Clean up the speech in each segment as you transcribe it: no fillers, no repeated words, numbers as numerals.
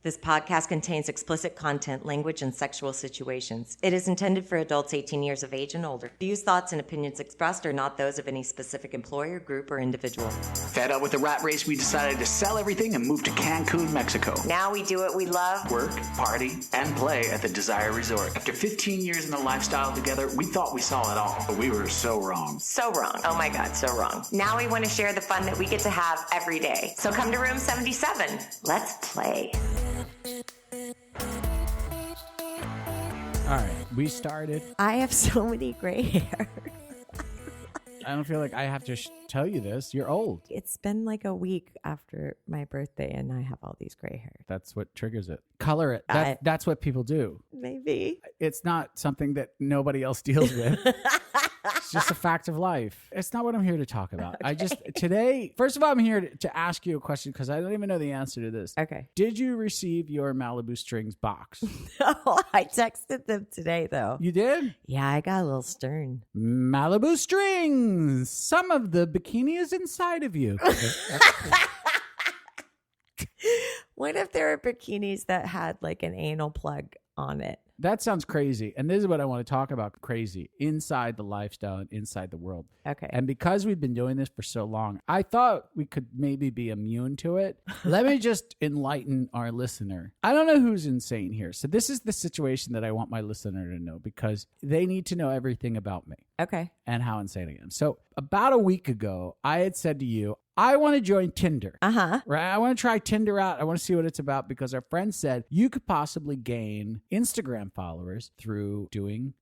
This podcast contains explicit content, language, and sexual situations. It is intended for adults 18 years of age and older. Views, thoughts, and opinions expressed are not those of any specific employer, group, or individual. Fed up with the rat race, we decided to sell everything and move to Cancun, Mexico. Now we do what we love. Work, party, and play at the Dyer Resort. After 15 years in the lifestyle together, we thought we saw it all, but we were so wrong. So wrong. Oh my God, so wrong. Now we want to share the fun that we get to have every day. So come to room 77. Let's play. All right, we started. I have so many gray hair. I don't feel like I have to tell you this. You're old. It's been like a week after my birthday and I have all these gray hairs. That's what triggers it. Color it. That's what people do. Maybe. It's not something that nobody else deals with. It's just a fact of life. It's not what I'm here to talk about. Okay. Today, first of all, I'm here to ask you a question because I don't even know the answer to this. Okay. Did you receive your Malibu Strings box? No, I texted them today though. You did? Yeah, I got a little stern. Malibu Strings. Some of the bikini is inside of you. What if there were bikinis that had like an anal plug on it? That sounds crazy. And this is what I want to talk about crazy inside the lifestyle and inside the world. Okay. And because we've been doing this for so long, I thought we could maybe be immune to it. Let me just enlighten our listener. I don't know who's insane here. So this is the situation that I want my listener to know because they need to know everything about me. Okay. And how insane I am. So about a week ago, I had said to you, I want to join Tinder. Uh-huh. Right? I want to try Tinder out. I want to see what it's about because our friend said you could possibly gain Instagram followers through doing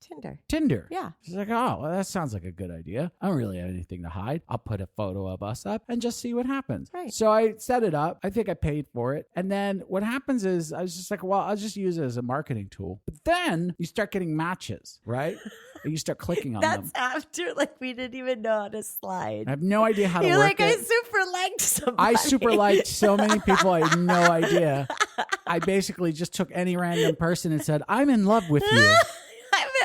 Tinder. Yeah. She's like, oh, well, that sounds like a good idea. I don't really have anything to hide. I'll put a photo of us up and just see what happens. Right. So I set it up. I think I paid for it. And then what happens is I was just like, well, I'll just use it as a marketing tool. But then you start getting matches, right? And you start clicking on them. That's after like we didn't even know how to slide. I have no idea how to You're work like, it. I super liked somebody. I super liked so many people. I had no idea. I basically just took any random person and said, I'm in love with you.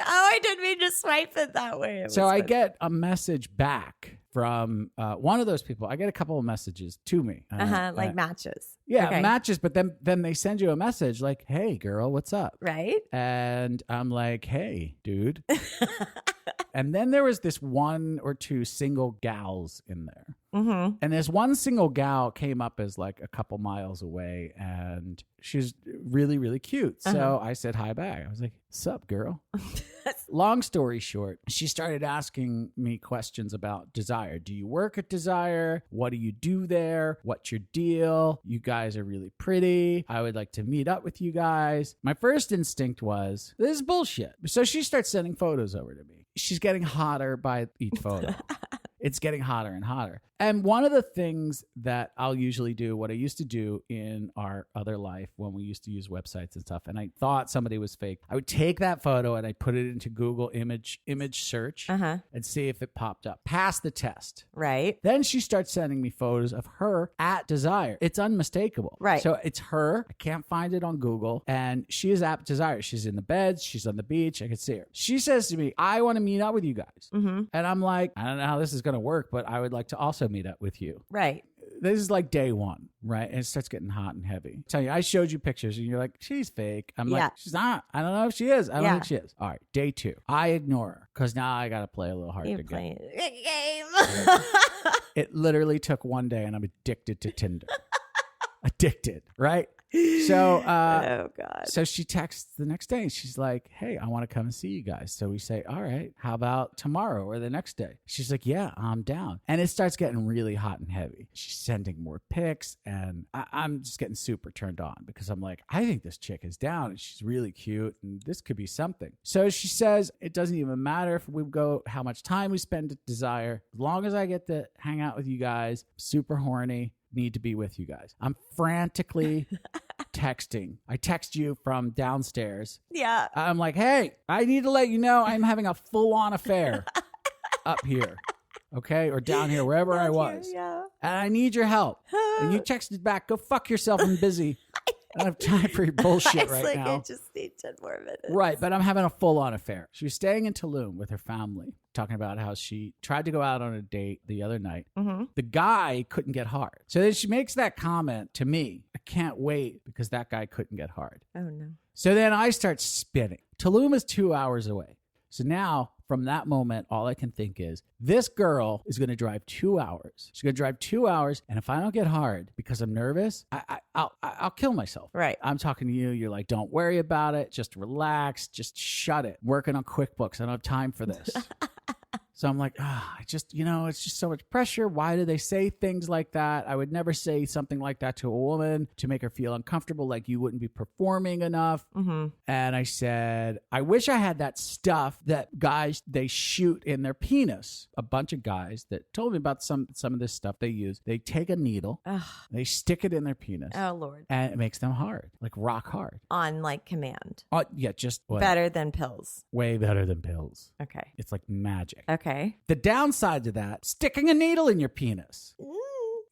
I didn't mean to swipe it that way. So I get a message back from one of those people. I get a couple of messages to me. Like matches. Yeah, Okay. matches. But then they send you a message like, hey, girl, what's up? Right? And I'm like, hey, dude. And then there was this one or two single gals in there. Mm-hmm. And this one single gal came up as like a couple miles away and she's really, really cute. So I said hi back. I was like, sup, girl? Long story short, she started asking me questions about Dyer. Do you work at Dyer? What do you do there? What's your deal? You guys are really pretty. I would like to meet up with you guys. My first instinct was, this is bullshit. So she starts sending photos over to me. She's getting hotter by each photo. It's getting hotter and hotter. And one of the things that I'll usually do, what I used to do in our other life when we used to use websites and stuff, and I thought somebody was fake, I would take that photo and I put it into Google image search and see if it popped up. Pass the test. Right. Then she starts sending me photos of her at Dyer. It's unmistakable. Right. So it's her. I can't find it on Google. And she is at Dyer. She's in the bed. She's on the beach. I can see her. She says to me, I want to meet up with you guys. Mm-hmm. And I'm like, I don't know how this is going to work, but I would like to also meet up with you. Right. This is like day one, right? And it starts getting hot and heavy. Tell you, I showed you pictures and you're like, she's fake. I'm like, she's not. I don't know if she is. I don't think she is. All right, day two. I ignore her because now I got to play a little hard to get. Playing a game. It literally took one day and I'm addicted to Tinder. Addicted, right? So, oh God. So she texts the next day. She's like, hey, I want to come and see you guys. So we say, all right, how about tomorrow or the next day? She's like, yeah, I'm down. And it starts getting really hot and heavy. She's sending more pics and I'm just getting super turned on because I'm like, I think this chick is down and she's really cute and this could be something. So she says, it doesn't even matter if we go, how much time we spend at Dyer. As long as I get to hang out with you guys, super horny. Need to be with you guys. I'm frantically texting. I text you from downstairs. Yeah. I'm like, hey, I need to let you know I'm having a full-on affair up here. Okay? Or down here, wherever I was. Yeah. And I need your help. And you texted back, go fuck yourself, I'm busy. I don't have time for your bullshit It's right like, now. I just need 10 more minutes. Right, but I'm having a full-on affair. She was staying in Tulum with her family, talking about how she tried to go out on a date the other night. Mm-hmm. The guy couldn't get hard. So then she makes that comment to me. I can't wait because that guy couldn't get hard. Oh, no. So then I start spinning. Tulum is 2 hours away. So now, from that moment, all I can think is, this girl is going to drive 2 hours. She's going to drive 2 hours, and if I don't get hard because I'm nervous, I'll kill myself. Right. I'm talking to you. You're like, don't worry about it. Just relax. Just shut it. Working on QuickBooks. I don't have time for this. So I'm like, I just, it's just so much pressure. Why do they say things like that? I would never say something like that to a woman to make her feel uncomfortable, like you wouldn't be performing enough. Mm-hmm. And I said, I wish I had that stuff that guys, they shoot in their penis. A bunch of guys that told me about some of this stuff they use. They take a needle, they stick it in their penis. Oh, Lord. And it makes them hard, like rock hard. On like command. Oh, yeah, just Better than pills. way better than pills. Okay. It's like magic. Okay. The downside to that, sticking a needle in your penis.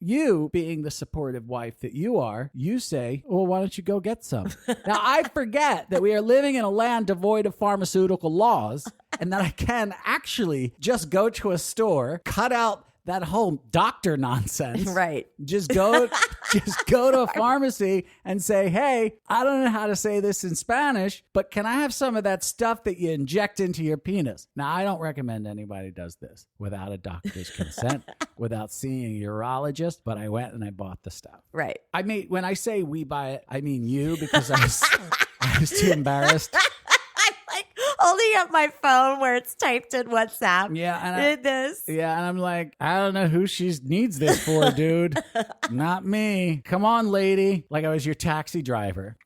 You, being the supportive wife that you are, you say, well, why don't you go get some? Now, I forget that we are living in a land devoid of pharmaceutical laws and that I can actually just go to a store, cut out that whole doctor nonsense. Right. Just go to a pharmacy and say, hey, I don't know how to say this in Spanish, but can I have some of that stuff that you inject into your penis? Now, I don't recommend anybody does this without a doctor's consent, without seeing a urologist, but I went and I bought the stuff. Right. I mean, when I say we buy it, I mean you, because I was too embarrassed. Holding up my phone where it's typed in WhatsApp. Yeah, and this. Yeah, and I'm like, I don't know who she needs this for, dude. Not me. Come on, lady. Like I was your taxi driver.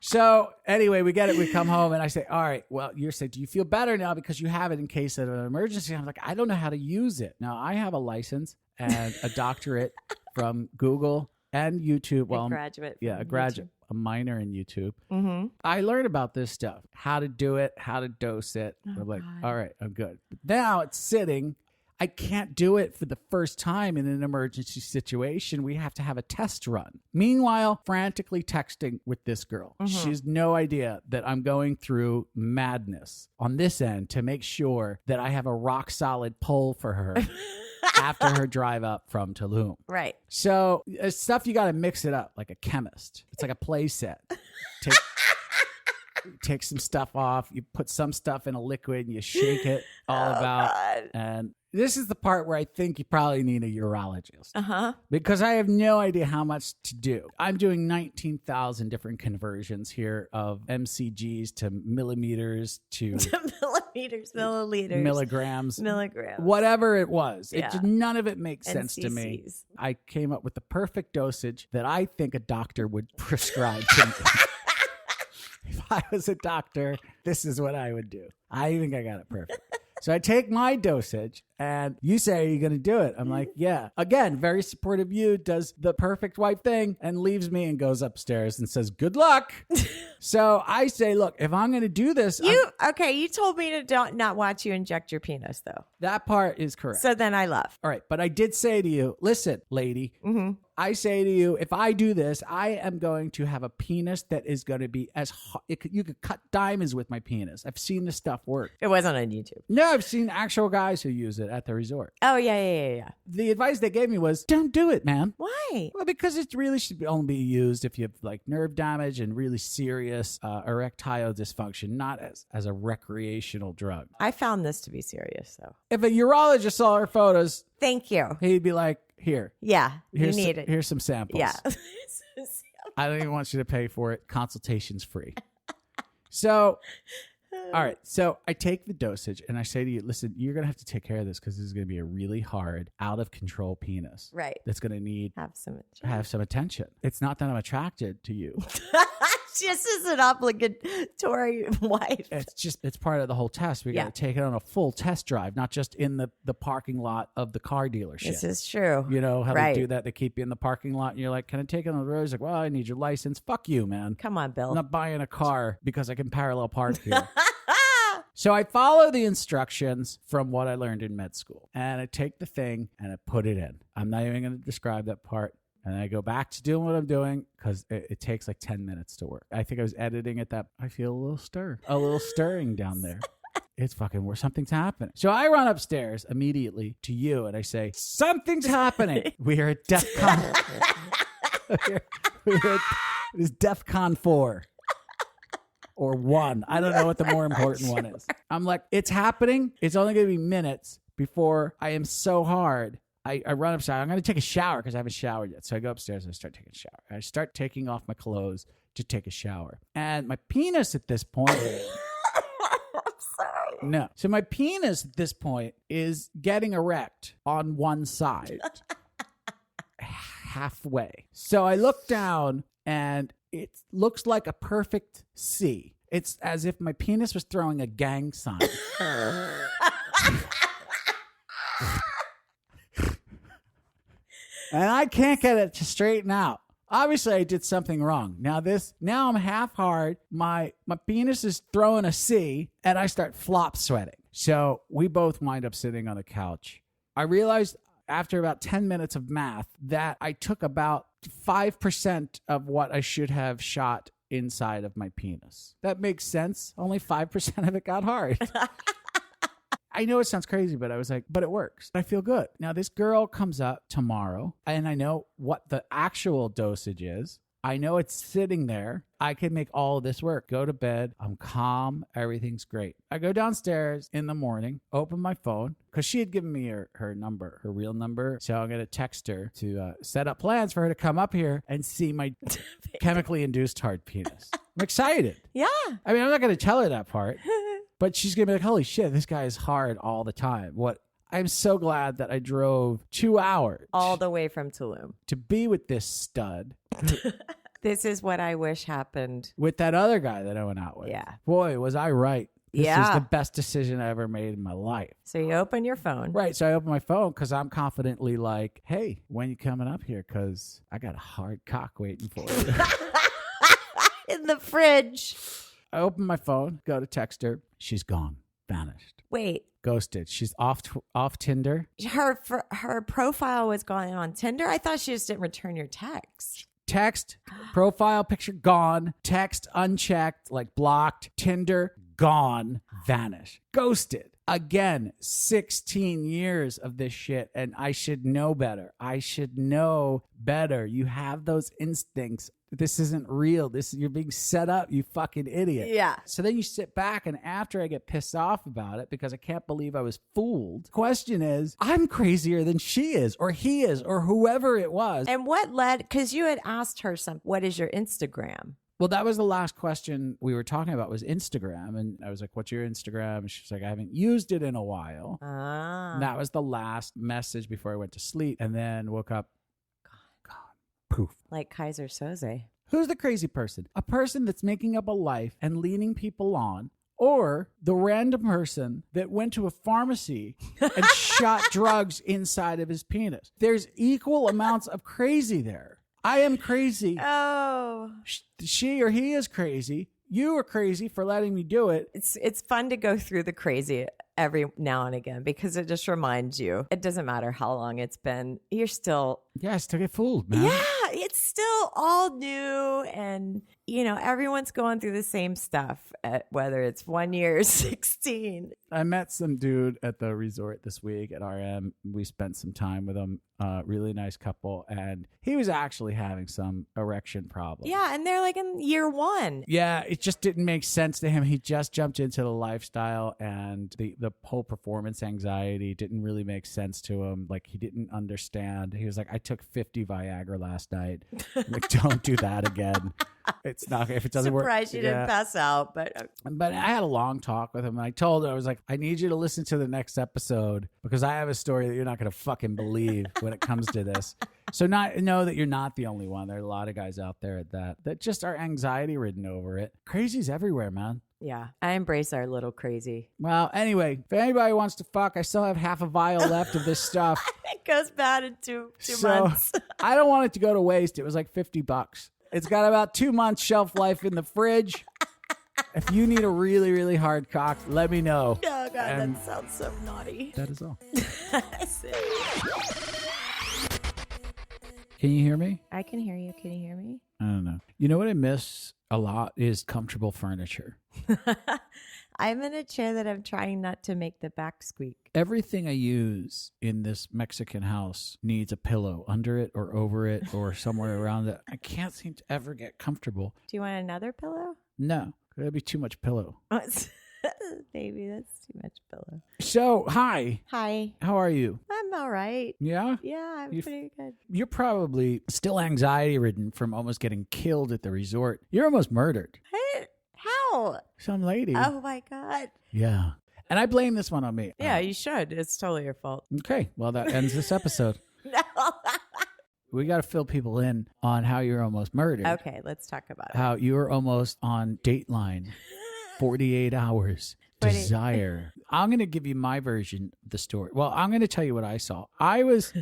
So anyway, we get it. We come home and I say, all right, well, you're saying, do you feel better now because you have it in case of an emergency? I'm like, I don't know how to use it. Now, I have a license and a doctorate from Google and YouTube. Well, a graduate. Yeah, a graduate. YouTube. A minor in YouTube. Mm-hmm. I learned about this stuff, how to do it, how to dose it. I'm like, all right, I'm good. But now it's sitting. I can't do it for the first time in an emergency situation. We have to have a test run. Meanwhile, frantically texting with this girl. Mm-hmm. She has no idea that I'm going through madness on this end to make sure that I have a rock solid pull for her. After her drive up from Tulum. Right. So it's stuff you got to mix it up like a chemist. It's like a play set. Take some stuff off. You put some stuff in a liquid and you shake it all about. God. And this is the part where I think you probably need a urologist. Uh-huh. Because I have no idea how much to do. I'm doing 19,000 different conversions here of MCGs to millimeters to milliliters, milligrams, whatever it was. Yeah. None of it makes sense to me. CCs. I came up with the perfect dosage that I think a doctor would prescribe to me. If I was a doctor, this is what I would do. I think I got it perfect. So I take my dosage and you say, are you going to do it? I'm like, yeah. Again, very supportive you, does the perfect wife thing and leaves me and goes upstairs and says, good luck. So I say, look, if I'm going to do this. You told me to not watch you inject your penis, though. That part is correct. So then I left. All right. But I did say to you, listen, lady, I say to you, if I do this, I am going to have a penis that is going to be as hot. You could cut diamonds with my penis. I've seen this stuff work. It wasn't on YouTube. No, I've seen actual guys who use it at the resort. Oh, yeah. The advice they gave me was, don't do it, man. Why? Well, because it really should only be used if you have like nerve damage and really serious erectile dysfunction, not as a recreational drug. I found this to be serious, though. If a urologist saw her photos, thank you. he'd be like, here. Yeah, you need it. Here's some samples. Yeah. I don't even want you to pay for it. Consultation's free. So, all right. So I take the dosage and I say to you, listen, you're going to have to take care of this because this is going to be a really hard, out of control penis. Right. That's going to need have some attention. It's not that I'm attracted to you. Just as an obligatory wife. It's part of the whole test. We got to take it on a full test drive, not just in the parking lot of the car dealership. This is true. You know how they do that? They keep you in the parking lot and you're like, can I take it on the road? He's like, well, I need your license. Fuck you, man. Come on, Bill. I'm not buying a car because I can parallel park here. So I follow the instructions from what I learned in med school. And I take the thing and I put it in. I'm not even going to describe that part. And then I go back to doing what I'm doing because it takes like 10 minutes to work. I think I was editing at that. I feel a little stirring down there. It's fucking worse. Something's happening. So I run upstairs immediately to you and I say, something's happening. We are at DEF CON. It is DEF CON 4 or 1. I don't know what the more important one is. I'm like, it's happening. It's only going to be minutes before I am so hard. I run upstairs. I'm going to take a shower because I haven't showered yet. So I go upstairs and I start taking a shower. I start taking off my clothes to take a shower. And my penis at this point... No. So my penis at this point is getting erect on one side. Halfway. So I look down and it looks like a perfect C. It's as if my penis was throwing a gang sign. And I can't get it to straighten out. Obviously, I did something wrong. Now I'm half hard. My penis is throwing a C, and I start flop sweating. So we both wind up sitting on the couch. I realized after about 10 minutes of math that I took about 5% of what I should have shot inside of my penis. That makes sense. Only 5% of it got hard. I know it sounds crazy, but I was like, but it works. I feel good. Now, this girl comes up tomorrow, and I know what the actual dosage is. I know it's sitting there. I can make all of this work. Go to bed. I'm calm. Everything's great. I go downstairs in the morning, open my phone, because she had given me her number, her real number. So I'm going to text her to set up plans for her to come up here and see my chemically induced hard penis. I'm excited. Yeah. I mean, I'm not going to tell her that part. But she's going to be like, holy shit, this guy is hard all the time. I'm so glad that I drove 2 hours. All the way from Tulum. To be with this stud. This is what I wish happened. With that other guy that I went out with. Yeah. Boy, was I right. This Yeah. is the best decision I ever made in my life. So you open your phone. Right. So I open my phone because I'm confidently like, hey, when you coming up here? Because I got a hard cock waiting for you. In the fridge. I open my phone, go to text her. She's gone. Vanished. Wait. Ghosted. She's off Tinder. Her profile was going on Tinder? I thought she just didn't return your text. Text, profile picture gone. Text unchecked, like blocked. Tinder gone. Vanished. Ghosted. Again, 16 years of this shit, and I should know better. I should know better. You have those instincts. This isn't real. You're being set up, you fucking idiot. Yeah. So then you sit back, and after I get pissed off about it because I can't believe I was fooled, question is, I'm crazier than she is, or he is, or whoever it was. And what led, because you had asked her what is your Instagram? Well, that was the last question we were talking about was Instagram. And I was like, what's your Instagram? And she was like, I haven't used it in a while. Ah. And that was the last message before I went to sleep. And then woke up. Gone. Poof. Like Kaiser Soze. Who's the crazy person? A person that's making up a life and leading people on, or the random person that went to a pharmacy and shot drugs inside of his penis. There's equal amounts of crazy there. I am crazy. Oh. She or he is crazy. You are crazy for letting me do it. It's fun to go through the crazy every now and again because it just reminds you. It doesn't matter how long it's been. You're still... Yeah, I still get fooled, man. Yeah, it's still all new and, everyone's going through the same stuff, whether it's 1 year or 16. I met some dude at the resort this week at RM. We spent some time with him. Really nice couple. And he was actually having some erection problems. Yeah, and they're like in year 1. Yeah, it just didn't make sense to him. He just jumped into the lifestyle and the whole performance anxiety didn't really make sense to him. Like, he didn't understand. He was like, I took 50 Viagra last night. I'm like, don't do that again. It's not, if it doesn't work. Surprised you didn't pass out, but I had a long talk with him and I told him, I was like, I need you to listen to the next episode because I have a story that you're not going to fucking believe when it comes to this. So know that you're not the only one. There are a lot of guys out there that just are anxiety ridden over it. Crazy's everywhere, man. yeah, I embrace our little crazy. Well, anyway, if anybody wants to fuck, I still have half a vial left of this stuff. It goes bad in two months. I don't want it to go to waste. It was like $50. It's got about 2 months shelf life in the fridge. If you need a really, really hard cock, let me know. Oh, God, that sounds so naughty. That is all. Can you hear me? I can hear you. Can you hear me? I don't know. You know what I miss a lot is comfortable furniture. I'm in a chair that I'm trying not to make the back squeak. Everything I use in this Mexican house needs a pillow under it or over it or somewhere around it. I can't seem to ever get comfortable. Do you want another pillow? No, that'd be too much pillow. Baby, that's too much pillow. So, hi. Hi. How are you? I'm all right. Yeah? Yeah, I'm pretty good. You're probably still anxiety-ridden from almost getting killed at the resort. You're almost murdered. How? Some lady. Oh, my God. Yeah. And I blame this one on me. Yeah, you should. It's totally your fault. Okay. Well, that ends this episode. No. We got to fill people in on how you're almost murdered. Okay, let's talk about it. How you were almost on Dateline. 48 hours. Dyer. I'm going to give you my version of the story. Well, I'm going to tell you what I saw. I was,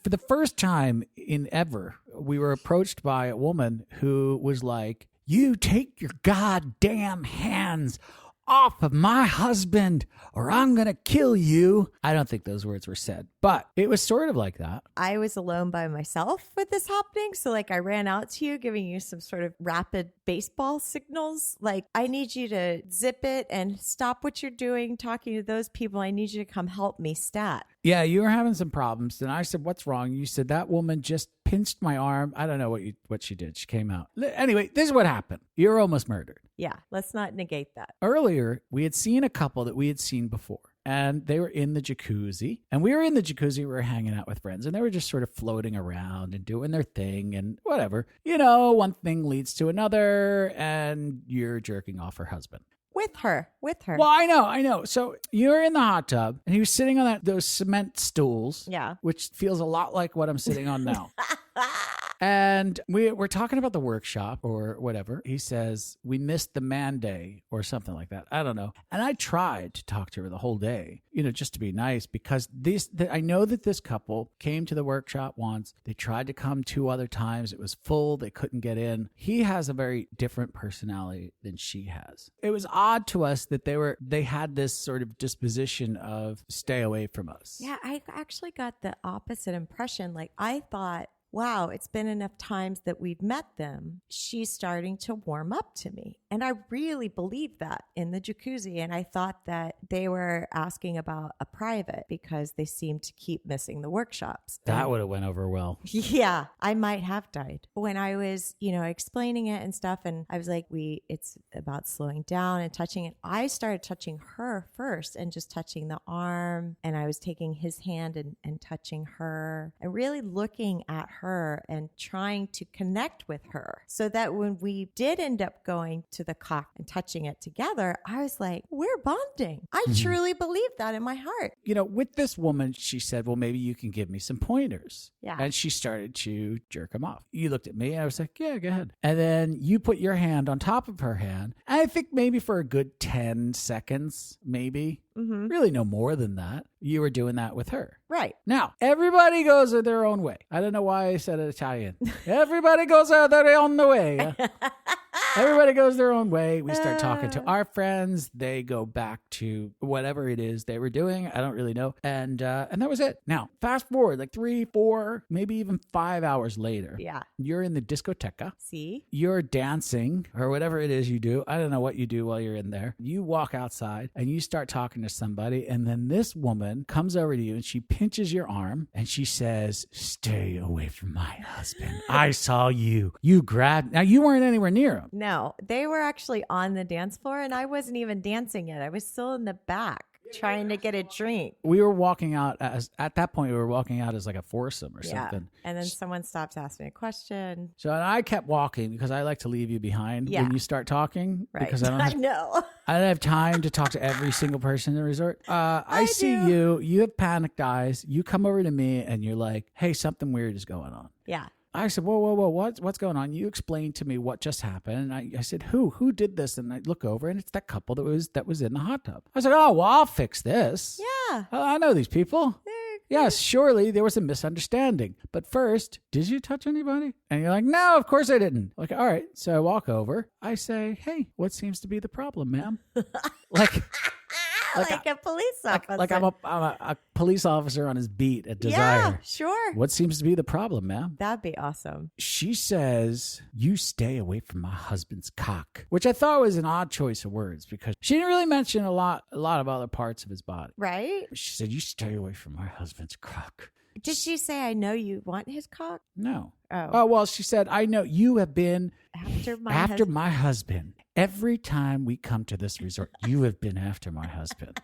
for the first time in ever, we were approached by a woman who was like, you take your goddamn hands off of my husband or I'm going to kill you. I don't think those words were said, but it was sort of like that. I was alone by myself with this happening. So like I ran out to you, giving you some sort of rapid baseball signals. Like, I need you to zip it and stop what you're doing, talking to those people. I need you to come help me stat. Yeah, you were having some problems. And I said, what's wrong? You said, that woman just pinched my arm. I don't know what she did. She came out. Anyway, this is what happened. You're almost murdered. Yeah, let's not negate that. Earlier, we had seen a couple that we had seen before. And they were in the jacuzzi. And we were in the jacuzzi. We were hanging out with friends. And they were just sort of floating around and doing their thing and whatever. You know, one thing leads to another. And you're jerking off her husband. With her. Well, I know. So you're in the hot tub. And he was sitting on those cement stools. Yeah. Which feels a lot like what I'm sitting on now. And we're talking about the workshop or whatever. He says, we missed the man day or something like that. I don't know. And I tried to talk to her the whole day, just to be nice, because I know that this couple came to the workshop once. They tried to come 2 other times. It was full. They couldn't get in. He has a very different personality than she has. It was odd to us that they had this sort of disposition of stay away from us. Yeah, I actually got the opposite impression. Like, I thought, wow, it's been enough times that we've met them. She's starting to warm up to me. And I really believed that in the jacuzzi. And I thought that they were asking about a private because they seemed to keep missing the workshops. That would have went over well. Yeah, I might have died. When I was, explaining it and stuff, and I was like, it's about slowing down and touching it. I started touching her first and just touching the arm. And I was taking his hand and touching her and really looking at her and trying to connect with her so that when we did end up going to the cock and touching it together, I was like, we're bonding. I truly believe that in my heart. With this woman, she said, well, maybe you can give me some pointers. Yeah. And she started to jerk him off. You looked at me and I was like, yeah, go ahead. And then you put your hand on top of her hand. And I think maybe for a good 10 seconds, maybe. Mm-hmm. Really no more than that. You were doing that with her. Right. Now, everybody goes their own way. I don't know why I said it Italian. Everybody goes their own way. Everybody goes their own way. We start talking to our friends. They go back to whatever it is they were doing. I don't really know. And that was it. Now, fast forward like 3, 4, maybe even 5 hours later. Yeah. You're in the discoteca. See? You're dancing or whatever it is you do. I don't know what you do while you're in there. You walk outside and you start talking to somebody. And then this woman comes over to you and she pinches your arm and she says, stay away from my husband. I saw you. You grabbed. Now, you weren't anywhere near him. No, they were actually on the dance floor and I wasn't even dancing yet. I was still in the back trying to get a drink. We were walking out at that point, we were walking out as like a foursome or something. And then someone stopped asking me a question. So I kept walking because I like to leave you behind when you start talking. Right. Because I don't have time to talk to every single person in the resort. I see you have panicked eyes. You come over to me and you're like, hey, something weird is going on. Yeah. I said, whoa, what's going on? You explained to me what just happened. And I said, who did this? And I look over and it's that couple that was in the hot tub. I said, oh, well, I'll fix this. Yeah. I know these people. Yes, surely there was a misunderstanding. But first, did you touch anybody? And you're like, no, of course I didn't. Like, all right. So I walk over. I say, hey, what seems to be the problem, ma'am? Like, like a police officer. Like I'm a police officer on his beat at Desire. Yeah, sure. What seems to be the problem, ma'am? That'd be awesome. She says, you stay away from my husband's cock, which I thought was an odd choice of words because she didn't really mention a lot of other parts of his body. Right? She said, you stay away from my husband's cock. Did she say, I know you want his cock? No. Oh, well, she said, I know you have been after my husband. Every time we come to this resort, you have been after my husband.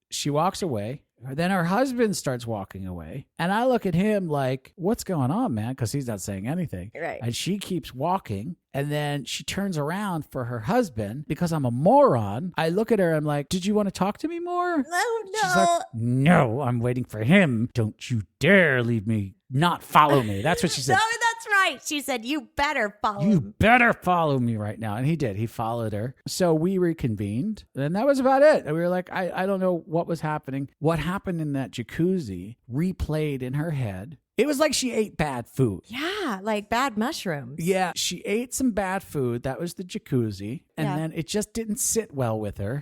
She walks away. Then her husband starts walking away. And I look at him like, what's going on, man? Because he's not saying anything. Right. And she keeps walking. And then she turns around for her husband. Because I'm a moron, I look at her. I'm like, did you want to talk to me more? No. She's like, no, I'm waiting for him. Don't you dare leave me. Not follow me. That's what she said. No, that's right. She said, you better follow You me. better follow me right now. And he did. He followed her. So we reconvened. And that was about it. And we were like, I don't know what was happening. What happened in that jacuzzi replayed in her head. It was like she ate bad food. Yeah, like bad mushrooms. Yeah, she ate some bad food. That was the jacuzzi. And Yeah. then it just didn't sit well with her.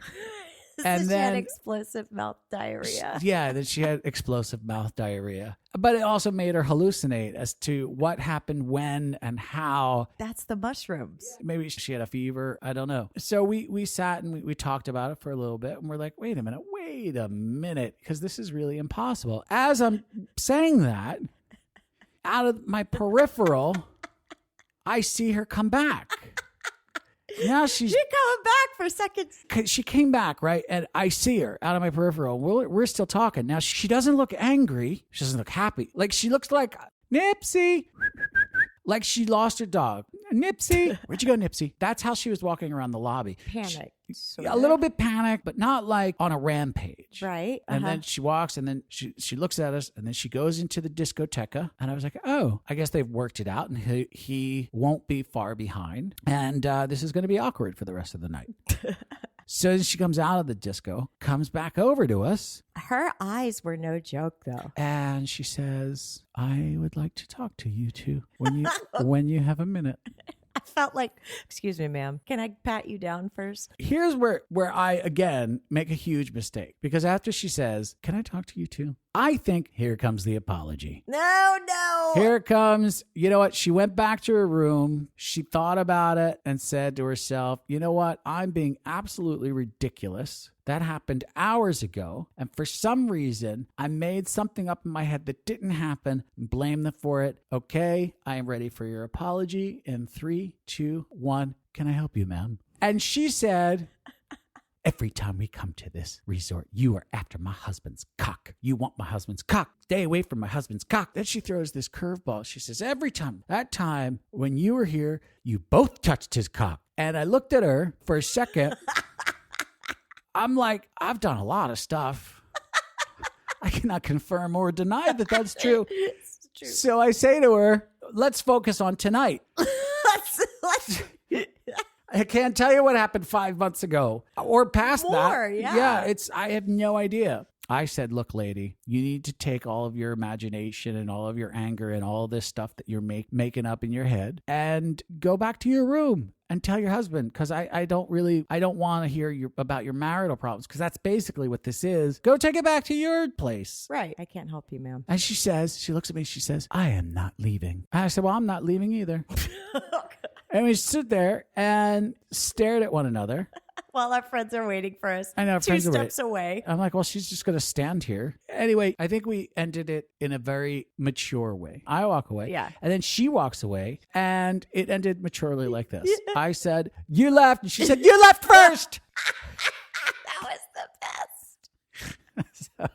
And And she had then- explosive mouth diarrhea. Yeah, then she had explosive mouth diarrhea. But it also made her hallucinate as to what happened when and how. That's the mushrooms. Maybe she had a fever. I don't know. So we sat and we talked about it for a little bit. And we're like, wait a minute. Because this is really impossible. As I'm saying that, out of my peripheral, I see her come back. Now she's coming back for seconds. she came back, right? And I see her out of my peripheral. We're still talking. Now she doesn't look angry. She doesn't look happy. Like she looks like Nipsey. Like she lost her dog. Nipsey. Where'd you go, Nipsey? That's how she was walking around the lobby. Panic. A little bit panicked, but not like on a rampage. Right. And then she walks and then she looks at us and then she goes into the discoteca. And I was like, oh, I guess they've worked it out and he won't be far behind. And this is going to be awkward for the rest of the night. So she comes out of the disco, comes back over to us. Her eyes were no joke, though. And she says, I would like to talk to you too when you have a minute. I felt like, excuse me, ma'am, can I pat you down first? Here's where I, again, make a huge mistake. Because after she says, can I talk to you too? I think here comes the apology. No. Here it comes. You know what? She went back to her room. She thought about it and said to herself, you know what? I'm being absolutely ridiculous. That happened hours ago. And for some reason, I made something up in my head that didn't happen and blame them for it. Okay, I am ready for your apology. In 3, 2, 1. Can I help you, ma'am? And she said, every time we come to this resort, you are after my husband's cock. You want my husband's cock. Stay away from my husband's cock. Then she throws this curveball. She says, every time, that time when you were here, you both touched his cock. And I looked at her for a second. I'm like, I've done a lot of stuff. I cannot confirm or deny that that's true. It's true. So I say to her, let's focus on tonight. Let's I can't tell you what happened 5 months ago or past More, that. yeah. I have no idea. I said, look, lady, you need to take all of your imagination and all of your anger and all this stuff that you're making up in your head and go back to your room and tell your husband, because I don't want to hear about your marital problems, because that's basically what this is. Go take it back to your place. Right. I can't help you, ma'am. And she looks at me, she says, I am not leaving. And I said, well, I'm not leaving either. And we stood there and stared at one another. While our friends are waiting for us. I know, 2 friends are steps away. I'm like, well, she's just going to stand here. Anyway, I think we ended it in a very mature way. I walk away. Yeah. And then she walks away. And it ended maturely like this. I said, you left. And she said, you left first. That was the best.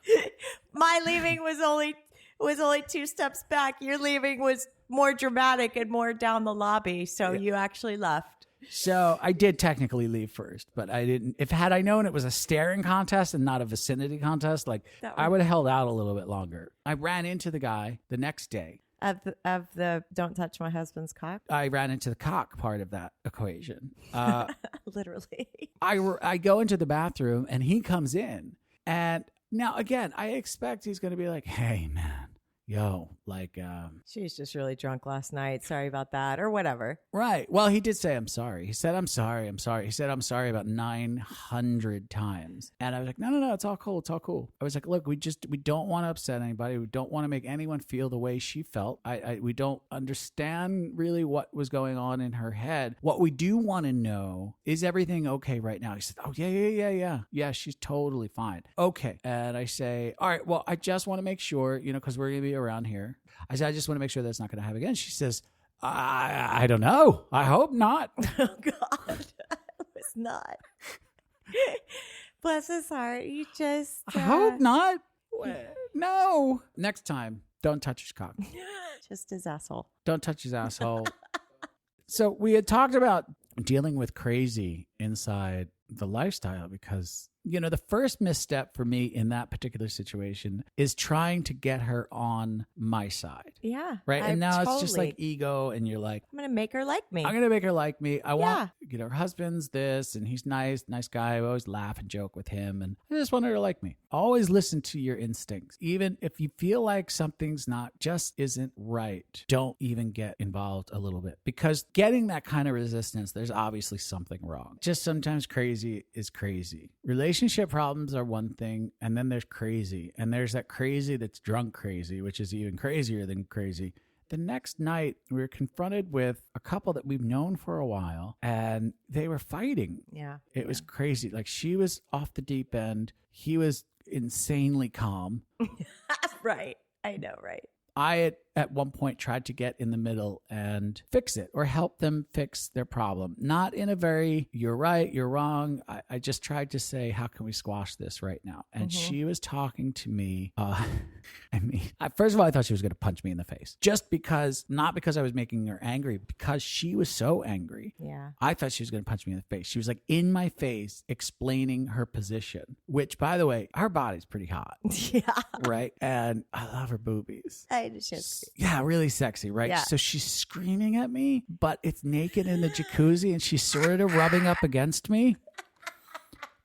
My leaving was only 2 steps back. Your leaving was more dramatic and more down the lobby. So you actually left. So I did technically leave first, but I didn't. Had I known it was a staring contest and not a vicinity contest, I would have held out a little bit longer. I ran into the guy the next day. Of the don't touch my husband's cock. I ran into the cock part of that equation. Literally. I go into the bathroom and he comes in. And now, again, I expect he's going to be like, hey, man, yo, like, She's just really drunk last night. Sorry about that, or whatever. right. Well, he did say, I'm sorry. He said, I'm sorry. He said, I'm sorry about 900 times. And I was like, no, it's all cool. It's all cool. I was like, look, we don't want to upset anybody. We don't want to make anyone feel the way she felt. We don't understand really what was going on in her head. What we do want to know, is everything okay right now? He said, oh, yeah. Yeah, she's totally fine. Okay. And I say, all right, well, I just want to make sure, because we're going to be around here. I said, I just want to make sure that's not going to happen again. She says, I don't know. I hope not. Oh, God. It was not. Bless his heart. You just... I hope not. No. Next time, don't touch his cock. Just his asshole. Don't touch his asshole. So we had talked about dealing with crazy inside the lifestyle because, the first misstep for me in that particular situation is trying to get her on my side. Yeah. Right. And now it's just like ego. And you're like, I'm going to make her like me. I'm going to make her like me. I want, her husband's this and he's nice guy. I always laugh and joke with him. And I just want her to like me. Always listen to your instincts. Even if you feel like something's just isn't right, don't even get involved a little bit because getting that kind of resistance, there's obviously something wrong. Just sometimes crazy is crazy. Relationship problems are one thing, and then there's crazy. And there's that crazy that's drunk crazy, which is even crazier than crazy. The next night, we were confronted with a couple that we've known for a while, and they were fighting. Yeah. It was crazy. Like, she was off the deep end. He was insanely calm. Right. I know, right? I at one point tried to get in the middle and fix it or help them fix their problem. Not in a very, you're right, you're wrong. I just tried to say, how can we squash this right now? And she was talking to me. First of all, I thought she was going to punch me in the face not because I was making her angry, because she was so angry. Yeah. I thought she was going to punch me in the face. She was like in my face explaining her position, which by the way, her body's pretty hot. Yeah. Right. And I love her boobies. Yeah, really sexy, right? Yeah. So she's screaming at me, but it's naked in the jacuzzi and she's sort of rubbing up against me.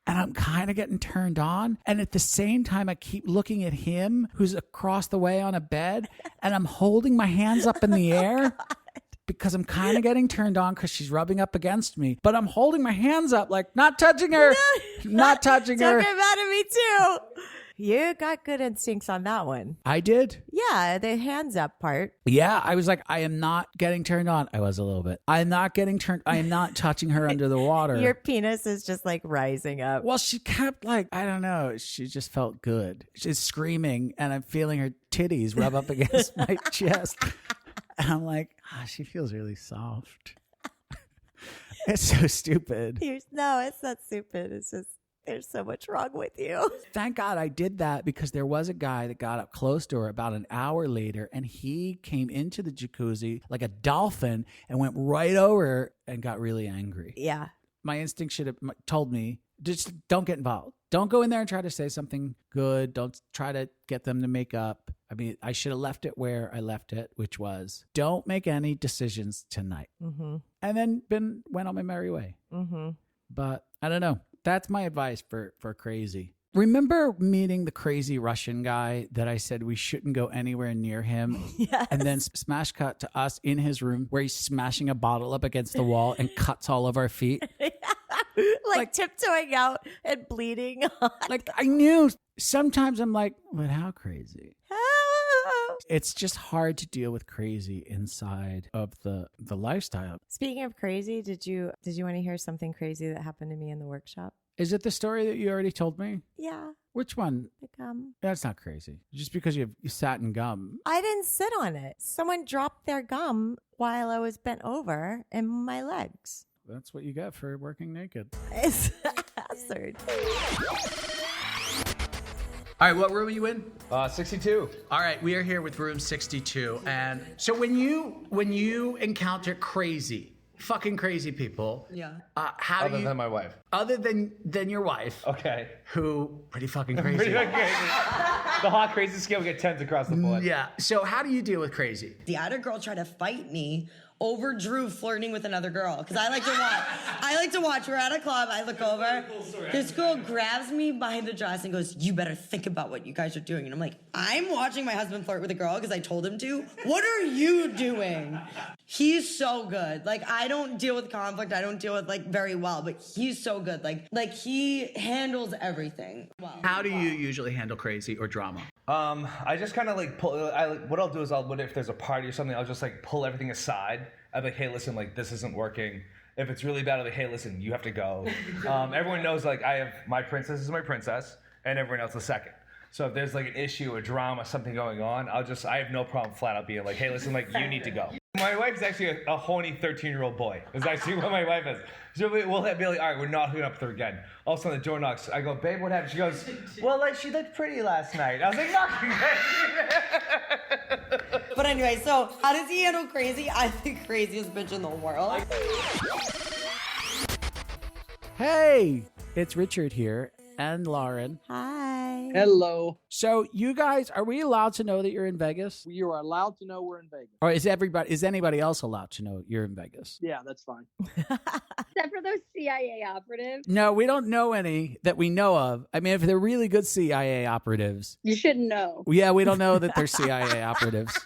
And I'm kind of getting turned on. And at the same time, I keep looking at him who's across the way on a bed. And I'm holding my hands up in the air because I'm kind of getting turned on because she's rubbing up against me. But I'm holding my hands up like, not touching her. Not touching her. Don't get mad at me too. You got good instincts on that one. I did? Yeah, the hands up part. Yeah, I was like, I am not getting turned on. I was a little bit. I am not touching her under the water. Your penis is just like rising up. Well, she kept like, I don't know. She just felt good. She's screaming and I'm feeling her titties rub up against my chest. And I'm like, she feels really soft. It's so stupid. No, it's not stupid. It's just, there's so much wrong with you. Thank God I did that because there was a guy that got up close to her about an hour later and he came into the jacuzzi like a dolphin and went right over her and got really angry. Yeah. My instinct should have told me, just don't get involved. Don't go in there and try to say something good. Don't try to get them to make up. I mean, I should have left it where I left it, which was don't make any decisions tonight. Mm-hmm. And then went on my merry way. Mm-hmm. But I don't know. That's my advice for crazy. Remember meeting the crazy Russian guy that I said we shouldn't go anywhere near him? Yes. And then smash cut to us in his room where he's smashing a bottle up against the wall and cuts all of our feet. like tiptoeing out and bleeding. Like I knew. Sometimes I'm like, but how crazy? It's just hard to deal with crazy inside of the lifestyle. Speaking of crazy, did you want to hear something crazy that happened to me in the workshop? Is it the story that you already told me? Yeah. Which one? The gum. That's not crazy. Just because you sat in gum. I didn't sit on it. Someone dropped their gum while I was bent over in my legs. That's what you get for working naked. It's absurd. All right, what room are you in? 62. All right, we are here with room 62. And so when you encounter fucking crazy people, how do you... Other than my wife. Other than your wife. Okay. Who, pretty fucking crazy. Pretty fucking crazy. The hot crazy scale, we get 10s across the board. Yeah. So how do you deal with crazy? The other girl tried to fight me over Drew flirting with another girl. Because I like to watch. We're at a club. I look over. This girl grabs me by the dress and goes, "You better think about what you guys are doing." And I'm like, I'm watching my husband flirt with a girl because I told him to. What are you doing? He's so good. Like, I don't deal with conflict. I don't deal with, like, very well. But he's so good. Like he handles everything well. How do you usually handle crazy or drama? I just kind of like pull. What I'll do is if there's a party or something, I'll just like pull everything aside. I'm like, hey, listen, like this isn't working. If it's really bad, I'm like, hey, listen, you have to go. Everyone knows like I have my princess is my princess, and everyone else is second. So if there's like an issue, a drama, something going on, I have no problem flat out being like, hey, listen, like you need to go. My wife's actually a horny 13-year-old boy. Is actually what my wife is. So we'll be like, all right, we're not hooking up with her again. All of a sudden the door knocks. I go, babe, what happened? She goes, well, like she looked pretty last night. I was like, no. But anyway, so how does he handle crazy? I'm the craziest bitch in the world. Hey, it's Richard here and Lauren. Hi. Hello. So you guys, are we allowed to know that you're in Vegas? You are allowed to know we're in Vegas. Or is anybody else allowed to know you're in Vegas? Yeah, that's fine. Except for those CIA operatives. No, we don't know any that we know of. I mean, if they're really good CIA operatives. You shouldn't know. Yeah, we don't know that they're CIA operatives.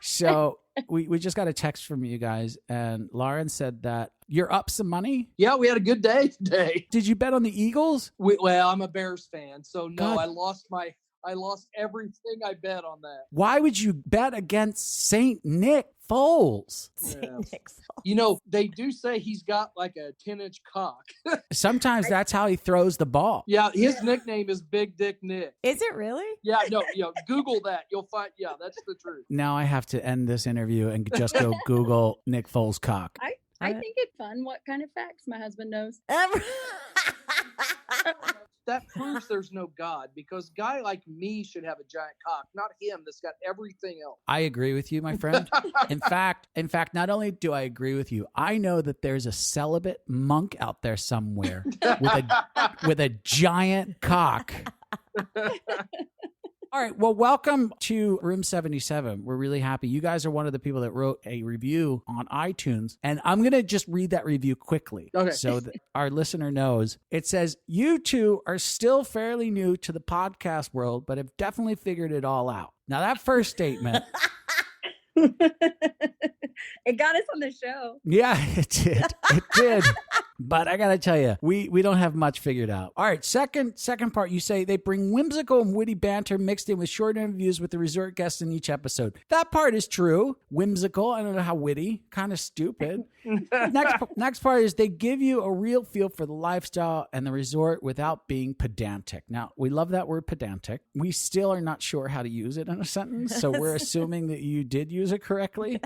So we just got a text from you guys, and Lauren said that you're up some money. Yeah, we had a good day today. Did you bet on the Eagles? Well, I'm a Bears fan, so no, God. I lost everything I bet on that. Why would you bet against Saint Nick Foles? Yes. You know, they do say he's got like a 10-inch cock. Sometimes that's how he throws the ball. Yeah, his nickname is Big Dick Nick. Is it really? Yeah, no, Google that. You'll find, yeah, that's the truth. Now I have to end this interview and just go Google Nick Foles' cock. I think it's fun what kind of facts my husband knows. That proves there's no God, because a guy like me should have a giant cock, not him that's got everything else. I agree with you, my friend. In fact, not only do I agree with you, I know that there's a celibate monk out there somewhere with a giant cock. All right. Well, welcome to Room 77. We're really happy. You guys are one of the people that wrote a review on iTunes. And I'm going to just read that review quickly. Okay. So that our listener knows. It says, you two are still fairly new to the podcast world, but have definitely figured it all out. Now, that first statement. It got us on the show. Yeah, it did. It did. But I got to tell you, we don't have much figured out. All right, second part, you say they bring whimsical and witty banter mixed in with short interviews with the resort guests in each episode. That part is true. Whimsical, I don't know how witty, kind of stupid. Next part is they give you a real feel for the lifestyle and the resort without being pedantic. Now, we love that word pedantic. We still are not sure how to use it in a sentence, so we're assuming that you did use it correctly.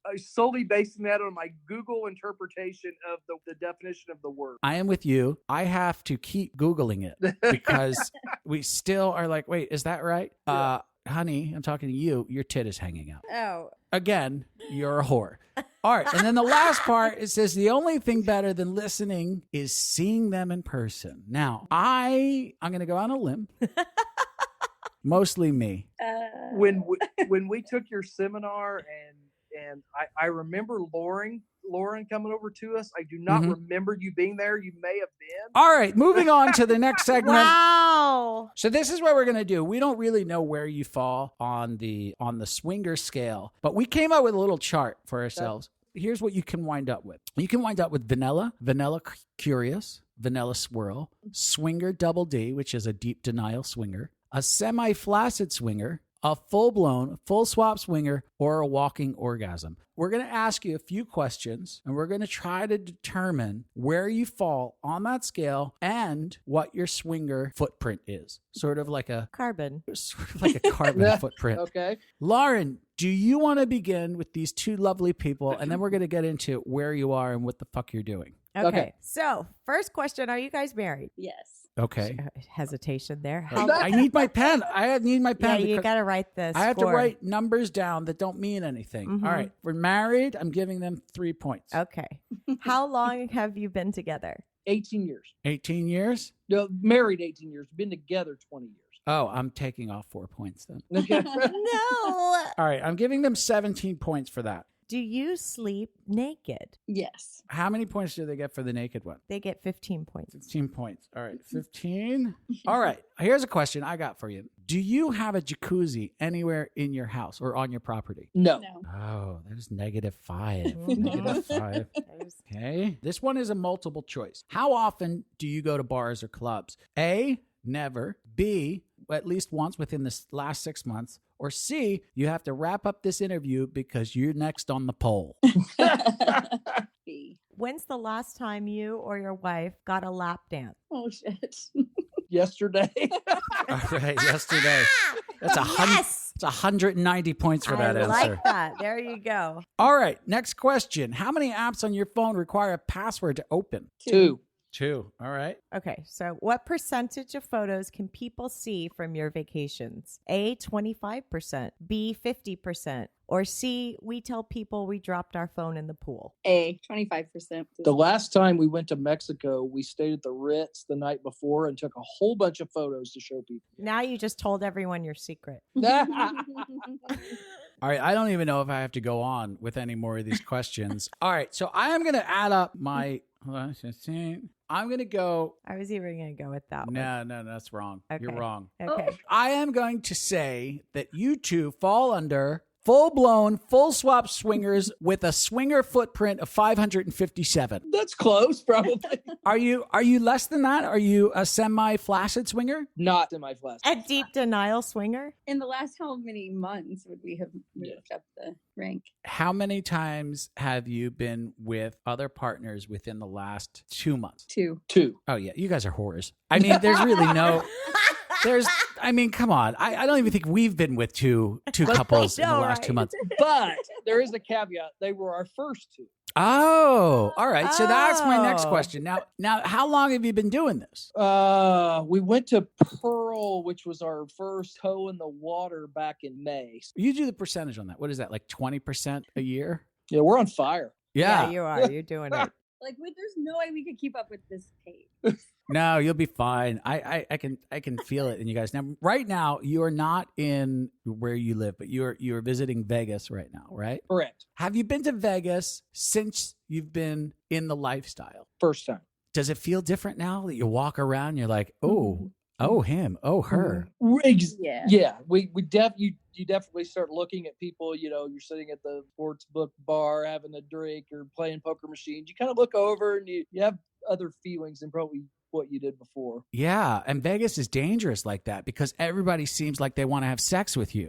I'm solely basing that on my Google interpretation of the definition of the word. I am with you. I have to keep Googling it because we still are like, wait, is that right? Yeah. Honey, I'm talking to you. Your tit is hanging out. Oh. Again, you're a whore. All right. And then the last part, it says the only thing better than listening is seeing them in person. Now, I'm going to go on a limb. Mostly me. When we took your seminar and I remember Lauren coming over to us. I do not remember you being there. You may have been. All right, moving on to the next segment. Wow. So this is what we're going to do. We don't really know where you fall on the swinger scale, but we came up with a little chart for ourselves. Here's what you can wind up with. You can wind up with vanilla curious, vanilla swirl, swinger double D, which is a deep denial swinger, a semi-flaccid swinger, a full-blown, full-swap swinger, or a walking orgasm. We're going to ask you a few questions, and we're going to try to determine where you fall on that scale and what your swinger footprint is. Sort of like a carbon footprint. Okay. Lauren, do you want to begin with these two lovely people, and then we're going to get into where you are and what the fuck you're doing? Okay. So, first question, are you guys married? Yes. Okay. Hesitation there. I need my pen. I need my pen. Yeah, you got to write this. I have to write numbers down that don't mean anything. Mm-hmm. All right. We're married. I'm giving them 3 points. Okay. How long have you been together? 18 years. 18 years? No, married 18 years. Been together 20 years. Oh, I'm taking off 4 points then. Okay. No. All right. I'm giving them 17 points for that. Do you sleep naked? Yes. How many points do they get for the naked one? They get 15 points. 15 points. All right, 15. All right, here's a question I got for you. Do you have a jacuzzi anywhere in your house or on your property? No. No. Oh, that is -5. Mhm. -5. Okay. This one is a multiple choice. How often do you go to bars or clubs? A, never. B, at least once within the last 6 months. Or C, you have to wrap up this interview because you're next on the poll. B. When's the last time you or your wife got a lap dance? Oh shit. Yesterday. All right, yesterday. That's Yes! It's 190 points for that I answer. like that. There you go. All right, next question. How many apps on your phone require a password to open? 2. 2. All right. Okay, so what percentage of photos can people see from your vacations? A, 25%, B, 50%, or C, we tell people we dropped our phone in the pool? A. 25%. The last time we went to Mexico, we stayed at the Ritz the night before and took a whole bunch of photos to show people. Now you just told everyone your secret. All right, I don't even know if I have to go on with any more of these questions. All right, so I am going to add up my, hold on, 15. I'm going to go, I was even going to go with that one. no, that's wrong. You're Okay. wrong. Okay. I am going to say that you two fall under full-blown, full-swap swingers with a swinger footprint of 557. That's close, probably. Are you less than that? Are you a semi-flaccid swinger? Not in my flash. A deep denial swinger? In the last how many months would we have moved up the rank? How many times have you been with other partners within the last 2 months? 2. 2. Oh, yeah. You guys are whores. I mean, there's really no... come on. I don't even think we've been with two couples in the know, last 2 right? months. But there is a caveat. They were our first 2. Oh, all right. So that's my next Oh. question. Now, how long have you been doing this? We went to Pearl, which was our first toe in the water back in May. You do the percentage on that. What is that, like 20% a year? Yeah, we're on fire. Yeah. You are. You're doing it. Like, there's no way we could keep up with this pace. No, you'll be fine. I can feel it in you guys. Now, right now, you are not in where you live, but you're visiting Vegas right now, right? Correct. Have you been to Vegas since you've been in the lifestyle? First time. Does it feel different now that you walk around and you're like, oh him, oh her? Yeah. Yeah. You definitely start looking at people, you're sitting at the sports book bar having a drink or playing poker machines. You kind of look over and you have other feelings than probably what you did before. Yeah, and Vegas is dangerous like that because everybody seems like they want to have sex with you.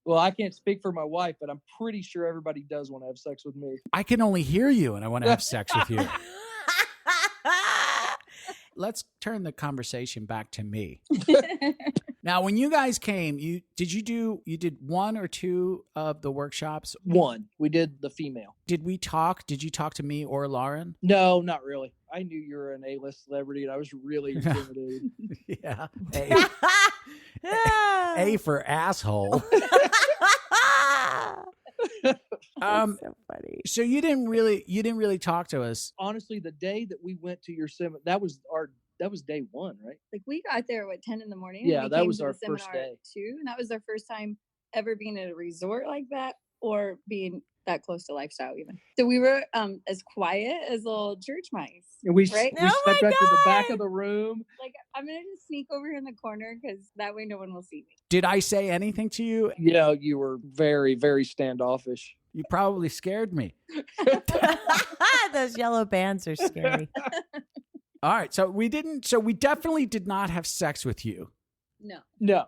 Well, I can't speak for my wife, but I'm pretty sure everybody does want to have sex with me. I can only hear you and I want to have sex with you. Let's turn the conversation back to me. Now, when you guys came, you did 1 or 2 of the workshops? One, we did the female. Did we talk? Did you talk to me or Lauren? No, not really. I knew you were an A-list celebrity, and I was really intimidated. Yeah. A for asshole. That's so funny. So you didn't really talk to us. Honestly, the day that we went to your seminar, that was day 1, right? Like, we got there at 10 in the morning. Yeah, We that came was to our the first seminar day. at 2, and that was our first time ever being at a resort like that or being that close to lifestyle even. So we were as quiet as little church mice. And we Right? we Oh stepped my back to the back God. of the room. Like, I'm going to just sneak over here in the corner because that way no one will see me. Did I say anything to you? You were very, very standoffish. You probably scared me. Those yellow bands are scary. All right. So we definitely did not have sex with you. No. No.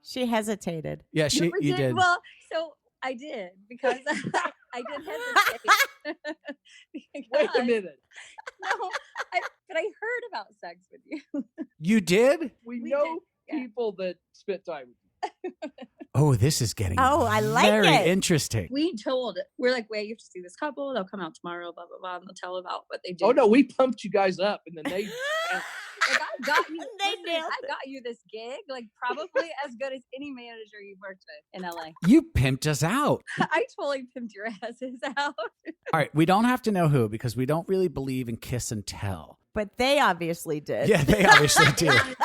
She hesitated. Yeah, No, we you did. Well, so I did because I did hesitate. Wait a minute. No, but I heard about sex with you. You did? We We know did, yeah. people that spit time with you. Oh, this is getting Oh, I like very it. interesting. We're like, wait, you have to see this couple. They'll come out tomorrow, blah, blah, blah, and they'll tell about what they do. Oh, no, we pumped you guys up, and then they... Like, I got you. They listen, nailed I got you this gig, like probably as good as any manager you've worked with in LA. You pimped us out. I totally pimped your asses out. All right. We don't have to know who because we don't really believe in kiss and tell. But they obviously did. Yeah, they obviously do. Like,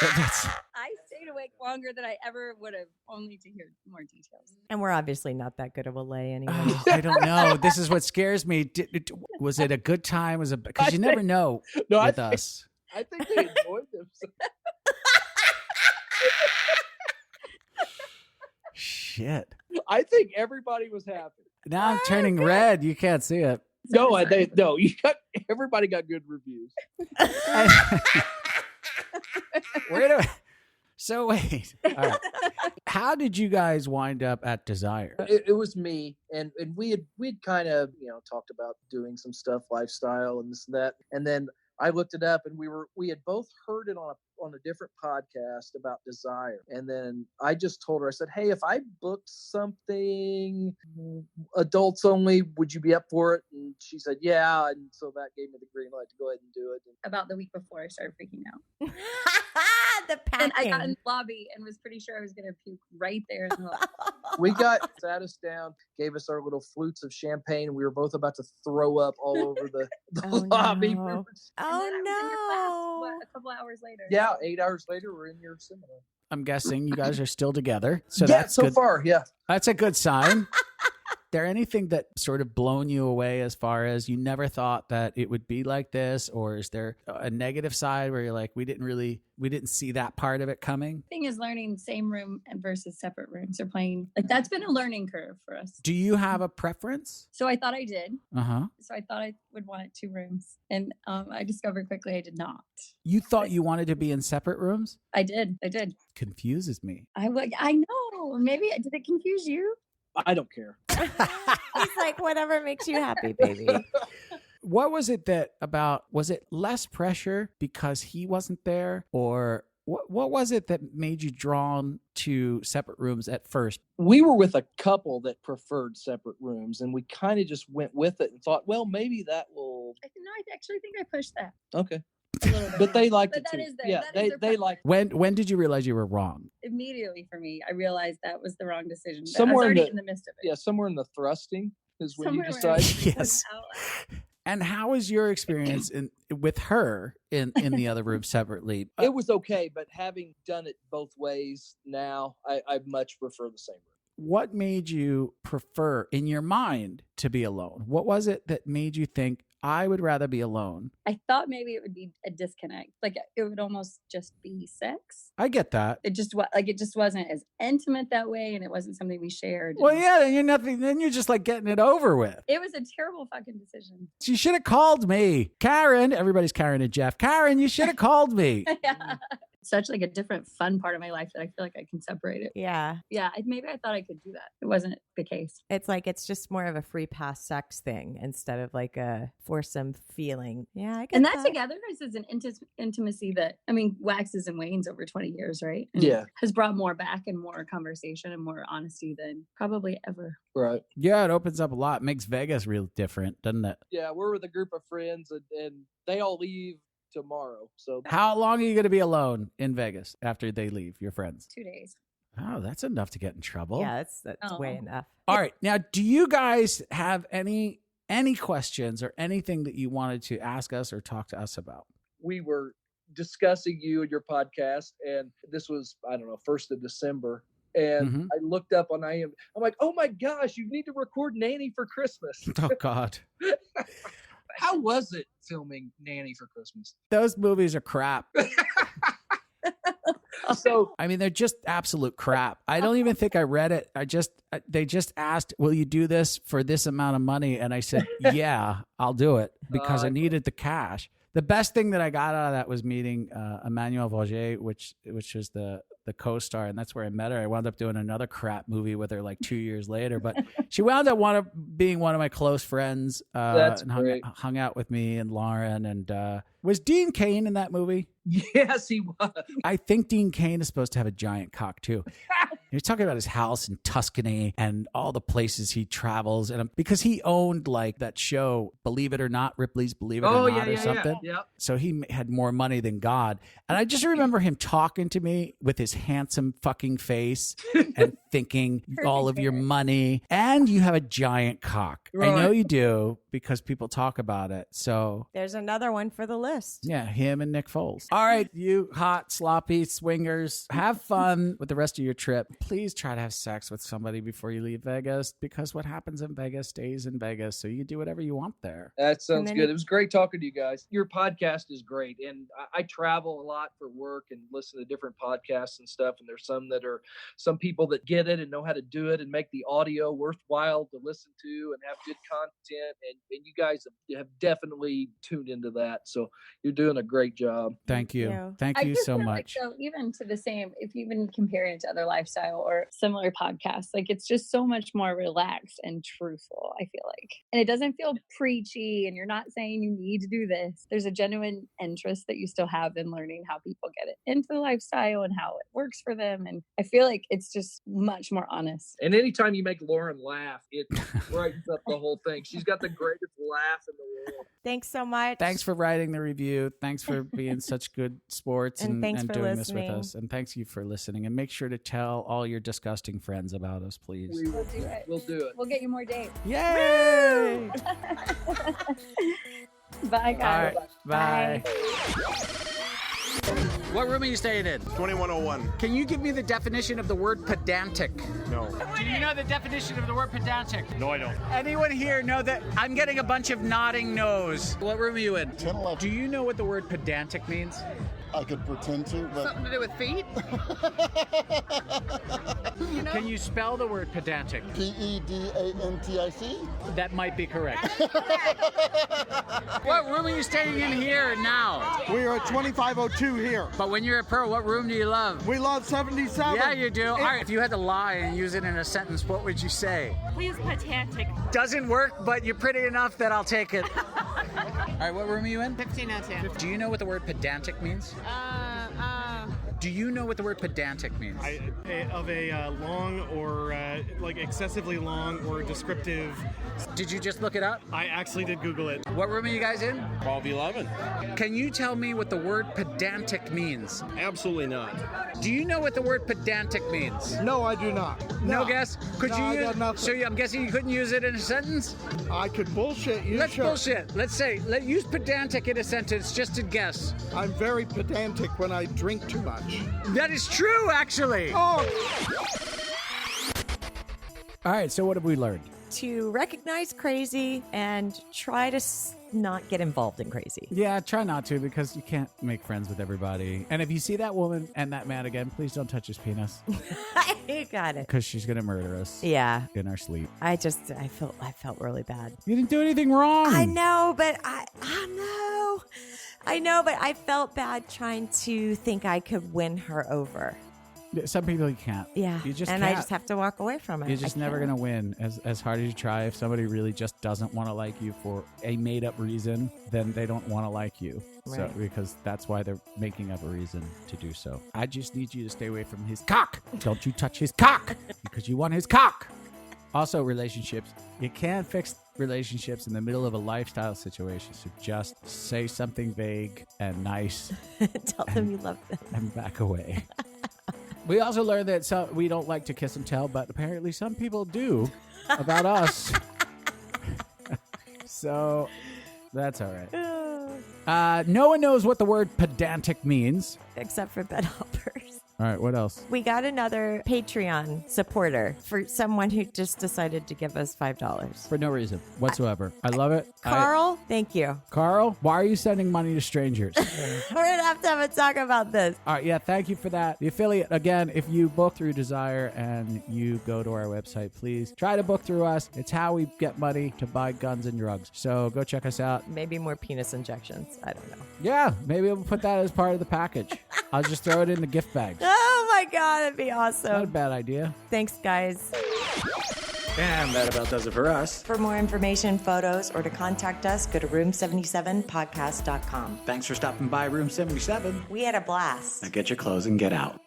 That's- I stayed awake longer than I ever would have, only to hear more details. And we're obviously not that good of a lay anyway. I don't know. This is what scares me. Was it a good time? Was it because you never know with us? I think they enjoyed themselves. Shit. I think everybody was happy. Now I'm turning red. You can't see it. No, everybody got good reviews. So wait. All right. How did you guys wind up at Desire? It was me, and we'd kind of talked about doing some stuff, lifestyle and this and that, and then I looked it up, and we had both heard it on a different podcast about Desire, and then I just told her, I said, hey, if I booked something adults only, would you be up for it? And she said, yeah, and so that gave me the green light to go ahead and do it. About the week before, I started freaking out. The packing. And I got in the lobby and was pretty sure I was going to puke right there in the lobby. Sat us down, gave us our little flutes of champagne, and we were both about to throw up all over the lobby. No. A couple hours later. Yeah, 8 hours later, we're in your seminar. I'm guessing you guys are still together. So yeah, that's so good. far, yeah. That's a good sign. There anything that sort of blown you away as far as you never thought that it would be like this? Or is there a negative side where you're like, we didn't see that part of it coming? Thing is learning same room and versus separate rooms or playing. Like that's been a learning curve for us. Do you have a preference? So I thought I did. Uh-huh. So I thought I would want 2 rooms. And I discovered quickly I did not. You thought you wanted to be in separate rooms? I did. Confuses me. I know. Maybe, did it confuse you? I don't care. It's like, whatever makes you happy, baby. What was it was it less pressure because he wasn't there, or what was it that made you drawn to separate rooms at first? We were with a couple that preferred separate rooms, and we kind of just went with it and thought, well, maybe that will. I actually think I pushed that. Okay. A little bit. But they liked But it that too. is their- Yeah, that is they their liked. When did you realize you were wrong? Immediately for me, I realized that was the wrong decision. But Somewhere I was already in in the midst of it. Yeah, somewhere in the thrusting is when Somewhere you where I decide. was Yes. out. And how was your experience with her in the other room separately? It was okay, but having done it both ways now, I much prefer the same room. What made you prefer in your mind to be alone? What was it that made you think I would rather be alone? I thought maybe it would be a disconnect. Like it would almost just be sex. I get that. It just wasn't as intimate that way, and it wasn't something we shared. Well, And yeah, then you're nothing. Then you're just like getting it over with. it was a terrible fucking decision. You should have called me, Karen. Everybody's Karen and Jeff. Karen, you should have called me. Yeah. Such like a different fun part of my life that I feel like I can separate it. Yeah. Yeah, maybe I thought I could do that. It wasn't the case. It's like, it's just more of a free pass sex thing instead of like a foursome feeling. Yeah, I get And that togetherness is an intimacy that, I mean, waxes and wanes over 20 years, right? And Yeah. has brought more back and more conversation and more honesty than probably ever. Right. Yeah, it opens up a lot. Makes Vegas real different, doesn't it? Yeah, we're with a group of friends, and they all leave tomorrow. So How long are you going to be alone in Vegas after they leave, your friends? 2 days. Oh, that's enough to get in trouble. Yeah, that's way enough. All right. Now, do you guys have any questions or anything that you wanted to ask us or talk to us about? we were discussing you and your podcast, and this was, I don't know, 1st of December. And I looked up on IM. I'm like, oh my gosh, you need to record Nanny for Christmas. Oh, God. How was it filming Nanny for Christmas? Those movies are crap. So, I mean, they're just absolute crap. I don't even think I read it. They just asked, will you do this for this amount of money? And I said, yeah, I'll do it because I needed the cash. The best thing that I got out of that was meeting Emmanuelle Vaugier, which was the co-star, and that's where I met her. I wound up doing another crap movie with her like 2 years later, but she wound up being one of my close friends. That's and great. hung out with me and Lauren. And was Dean Cain in that movie? Yes, he was. I think Dean Cain is supposed to have a giant cock too. He's talking about his house in Tuscany and all the places he travels. And because he owned like that show, Believe It or Not, Ripley's Believe It or Not or something. Yeah. So he had more money than God. And I just remember him talking to me with his handsome fucking face and thinking all of your money. And you have a giant cock. Right. I know you do because people talk about it. So There's another one for the list. yeah, him and Nick Foles. All right, you hot, sloppy swingers, have fun with the rest of your trip. Please try to have sex with somebody before you leave Vegas, because what happens in Vegas stays in Vegas. So you can do whatever you want there. That sounds good. It was great talking to you guys. Your podcast is great. And I travel a lot for work and listen to different podcasts and stuff. And there's some people that get it and know how to do it and make the audio worthwhile to listen to and have good content. And you guys have definitely tuned into that. So you're doing a great job. Thank you. Thank I you just so feel much. Like, so even to the same, if you even compare it to other lifestyle or similar podcasts, like it's just so much more relaxed and truthful, I feel like. And it doesn't feel preachy and you're not saying you need to do this. There's a genuine interest that you still have in learning how people get it into the lifestyle and how it works for them. And I feel like it's just much more honest. And anytime you make Lauren laugh, it brightens up the whole thing. She's got the greatest laugh in the world. Thanks so much. Thanks for writing the review. Thanks for being such good sports and thanks and for doing listening. this with us. And thanks you for listening. And make sure to tell all your disgusting friends about us, please. We'll do it. We'll do it. We'll get you more dates. Yay! Bye, guys. All right, bye. What room are you staying in? 2101. Can you give me the definition of the word pedantic? No. Do you know the definition of the word pedantic? No, I don't. Anyone here know that? I'm getting a bunch of nodding no's. What room are you in? 1011. Do you know what the word pedantic means? I could pretend to, but Something to do with feet? Can you spell the word pedantic? Pedantic. That might be correct. What room are you staying in here now? We are at 2502 here. But when you're a pro, what room do you love? We love 77. Yeah, you do. All right, if you had to lie and use it in a sentence, what would you say? Please pedantic. Doesn't work, but you're pretty enough that I'll take it. All right, what room are you in? 1502. Do you know what the word pedantic means? Do you know what the word pedantic means? Of a long or like excessively long or descriptive. Did you just look it up? I actually did Google it. What room are you guys in? 1211. Can you tell me what the word pedantic means? Absolutely not. Do you know what the word pedantic means? No, I do not. No guess? Could No, you I use got nothing. So I'm guessing you couldn't use it in a sentence? I could bullshit you. Let's sure. bullshit. Let's use pedantic in a sentence just to guess. I'm very pedantic when I drink too much. That is true, actually. Oh. All right, so what have we learned? To recognize crazy and try to not get involved in crazy. Yeah, try not to, because you can't make friends with everybody. And if you see that woman and that man again, please don't touch his penis, You got it. because she's gonna murder us. Yeah. In our sleep. I felt really bad. You didn't do anything wrong. I know, but I know, but I felt bad trying to think I could win her over. Some people you can't. Yeah. You just and can't. I just have to walk away from it. You're just I never can't. going to win as hard as you try. If somebody really just doesn't want to like you for a made up reason, then they don't want to like you. So, Right. because that's why they're making up a reason to do so. I just need you to stay away from his cock. Don't you touch his cock, because you want his cock. Also, relationships. You can't fix relationships in the middle of a lifestyle situation. So just say something vague and nice. Tell them you love them. And back away. We also learned that we don't like to kiss and tell, but apparently some people do about us. So that's all right. No one knows what the word pedantic means. Except for bed hoppers. All right, what else? We got another Patreon supporter for someone who just decided to give us $5. For no reason whatsoever. I love it. Carl, thank you. Carl, why are you sending money to strangers? We're going to have a talk about this. All right, yeah, thank you for that. The affiliate, again, if you book through Desire and you go to our website, please try to book through us. It's how we get money to buy guns and drugs. So go check us out. Maybe more penis injections. I don't know. Yeah, maybe we'll put that as part of the package. I'll just throw it in the gift bags. Oh my God, that'd be Not a awesome. bad idea. Thanks, guys. And that about does it for us. For more information, photos, or to contact us, go to room77podcast.com. Thanks for stopping by Room 77. We had a blast. Now get your clothes and get out.